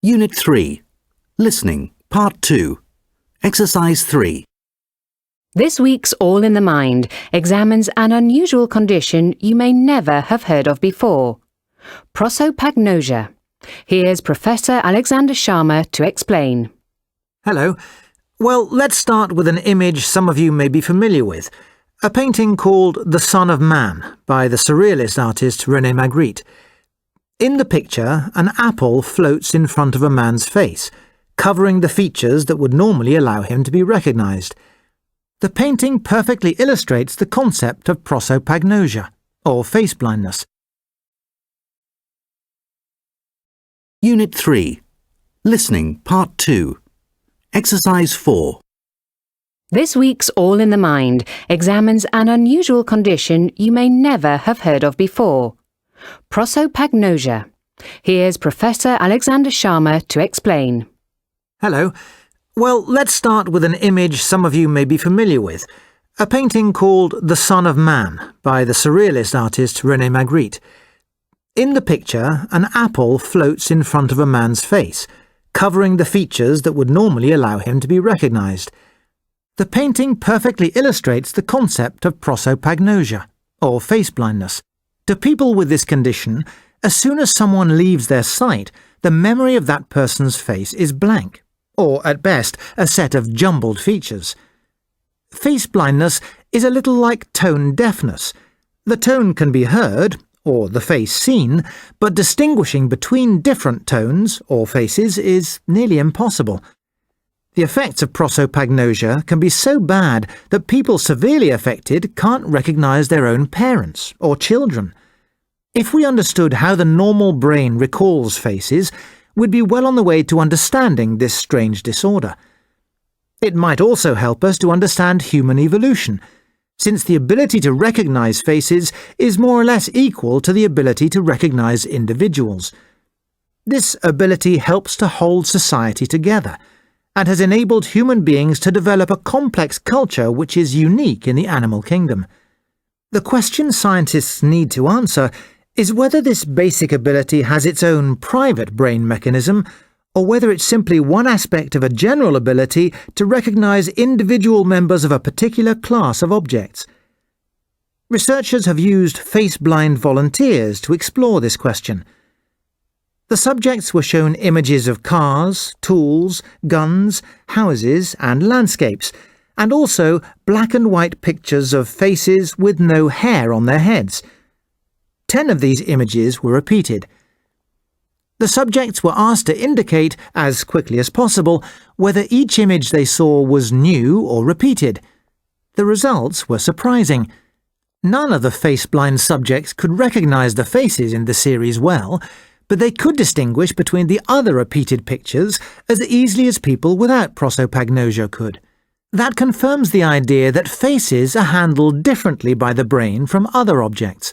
Unit 3. Listening, Part 2. Exercise 3. This week's All in the Mind examines an unusual condition you may never have heard of before. Prosopagnosia. Here's Professor Alexander Sharma to explain. Hello. Well, let's start with an image some of you may be familiar with. A painting called The Son of Man by the surrealist artist René Magritte. In the picture, an apple floats in front of a man's face, covering the features that would normally allow him to be recognized. The painting perfectly illustrates the concept of prosopagnosia, or face blindness. Unit 3. Listening, Part 2. Exercise 4. This week's All in the Mind examines an unusual condition you may never have heard of before. Prosopagnosia. Here's Professor Alexander Sharma to explain. Hello. Well, let's start with an image some of you may be familiar with. A painting called The Son of Man by the surrealist artist René Magritte. In the picture, an apple floats in front of a man's face, covering the features that would normally allow him to be recognized. The painting perfectly illustrates the concept of prosopagnosia, or face blindness. To people with this condition, as soon as someone leaves their sight, the memory of that person's face is blank, or at best, a set of jumbled features. Face blindness is a little like tone deafness. The tone can be heard, or the face seen, but distinguishing between different tones or faces is nearly impossible. The effects of prosopagnosia can be so bad that people severely affected can't recognize their own parents or children. If we understood how the normal brain recalls faces, we'd be well on the way to understanding this strange disorder. It might also help us to understand human evolution, since the ability to recognize faces is more or less equal to the ability to recognize individuals. This ability helps to hold society together, and has enabled human beings to develop a complex culture which is unique in the animal kingdom. The question scientists need to answer is whether this basic ability has its own private brain mechanism, or whether it's simply one aspect of a general ability to recognize individual members of a particular class of objects. Researchers have used face-blind volunteers to explore this question. The subjects were shown images of cars, tools, guns, houses, and landscapes, and also black and white pictures of faces with no hair on their heads. 10 of these images were repeated. The subjects were asked to indicate, as quickly as possible, whether each image they saw was new or repeated. The results were surprising. None of the face-blind subjects could recognize the faces in the series well, but they could distinguish between the other repeated pictures as easily as people without prosopagnosia could. That confirms the idea that faces are handled differently by the brain from other objects.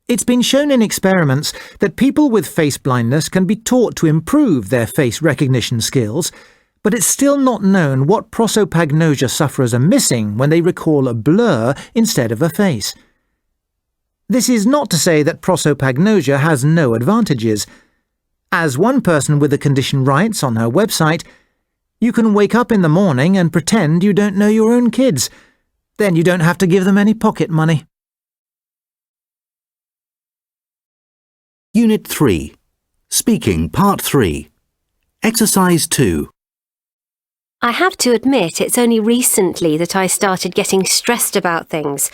It's been shown in experiments that people with face blindness can be taught to improve their face recognition skills, but it's still not known what prosopagnosia sufferers are missing when they recall a blur instead of a face. This is not to say that prosopagnosia has no advantages. As one person with the condition writes on her website, "You can wake up in the morning and pretend you don't know your own kids. Then you don't have to give them any pocket money." Unit 3. Speaking, Part 3. Exercise 2. I have to admit it's only recently that I started getting stressed about things.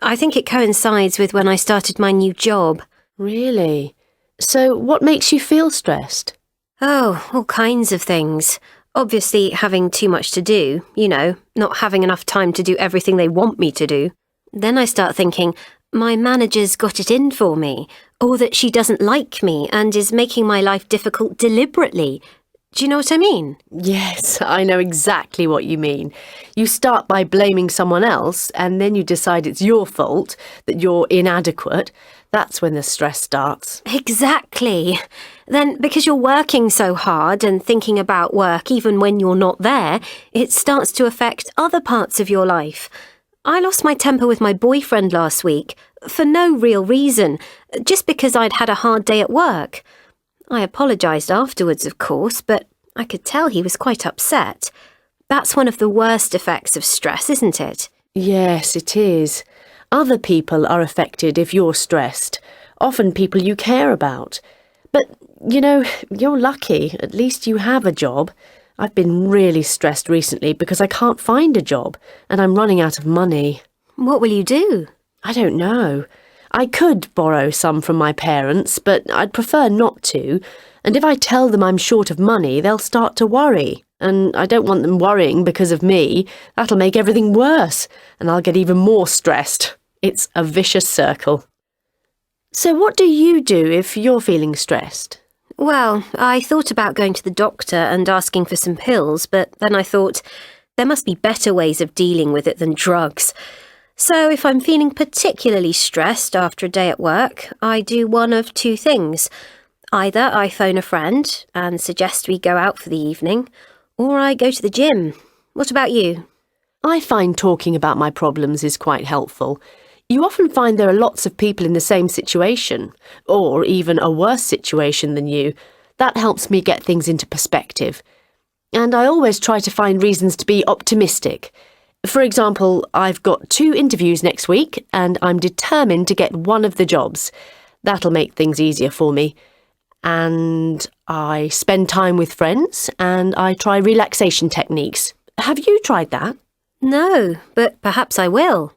I think it coincides with when I started my new job. Really? So what makes you feel stressed? Oh, all kinds of things. Obviously having too much to do, not having enough time to do everything they want me to do. Then I start thinking, my manager's got it in for me, or that she doesn't like me and is making my life difficult deliberately. Do you know what I mean? Yes, I know exactly what you mean. You start by blaming someone else, and then you decide it's your fault, that you're inadequate. That's when the stress starts. Exactly. Then, because you're working so hard and thinking about work even when you're not there, it starts to affect other parts of your life. I lost my temper with my boyfriend last week, for no real reason, just because I'd had a hard day at work. I apologised afterwards, of course, but I could tell he was quite upset. That's one of the worst effects of stress, isn't it? Yes, it is. Other people are affected if you're stressed, often people you care about. But, you're lucky. At least you have a job. I've been really stressed recently because I can't find a job and I'm running out of money. What will you do? I don't know. I could borrow some from my parents, but I'd prefer not to. And if I tell them I'm short of money, they'll start to worry. And I don't want them worrying because of me. That'll make everything worse, and I'll get even more stressed. It's a vicious circle. So what do you do if you're feeling stressed? Well, I thought about going to the doctor and asking for some pills, but then I thought there must be better ways of dealing with it than drugs. So if I'm feeling particularly stressed after a day at work, I do one of two things. Either I phone a friend and suggest we go out for the evening, or I go to the gym. What about you? I find talking about my problems is quite helpful. You often find there are lots of people in the same situation, or even a worse situation than you. That helps me get things into perspective. And I always try to find reasons to be optimistic. For example, I've got 2 interviews next week, and I'm determined to get one of the jobs. That'll make things easier for me. And I spend time with friends, and I try relaxation techniques. Have you tried that? No, but perhaps I will.